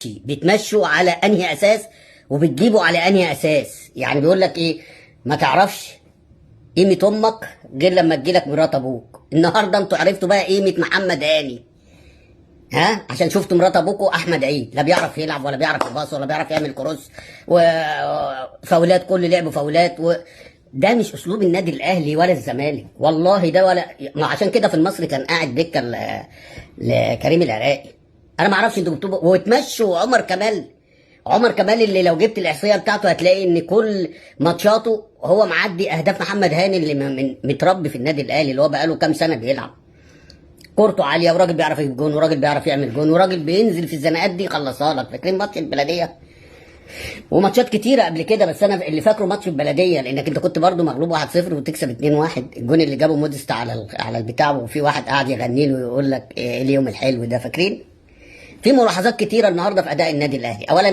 بتمشوا على انهي اساس وبتجيبوا على انهي اساس؟ يعني بيقول لك ايه، ما تعرفش قيمه امك غير لما تجيلك مرات ابوك. النهارده انتوا عرفتوا بقى قيمه محمد هاني، ها؟ عشان شفتوا مرات ابوكوا احمد عيد، لا بيعرف يلعب ولا بيعرف يباص ولا بيعرف يعمل كروس وفاولات، كل لعب فاولات ده مش اسلوب النادي الاهلي ولا الزمالك والله. ده ولا ما عشان كده في المصري كان قاعد دكه لكريم العراقي. انا ما اعرفش انتوا بتبقوا وتمشوا عمر كمال. عمر كمال اللي لو جبت الاحصائيه بتاعته هتلاقي ان كل ماتشاته هو معدي اهداف محمد هاني اللي متربي في النادي الاهلي، اللي هو بقاله كام سنه بيلعب. كورته عاليه، وراجل بيعرف يجيب جون، وراجل بيعرف يعمل جون، وراجل بينزل في الزناقات دي يخلصها لك. فاكرين ماتش البلديه وماتشات كتيره قبل كده؟ بس انا اللي فاكره ماتش البلديه، لانك انت كنت برضو مغلوب 1-0 وتكسب 2-1. الجون اللي جابه موديست على البتاع، وفي واحد قاعد يغني له ويقول لك ايه اليوم الحلو ده. فاكرين؟ في ملاحظات كتيره النهارده في اداء النادي الاهلي. اولا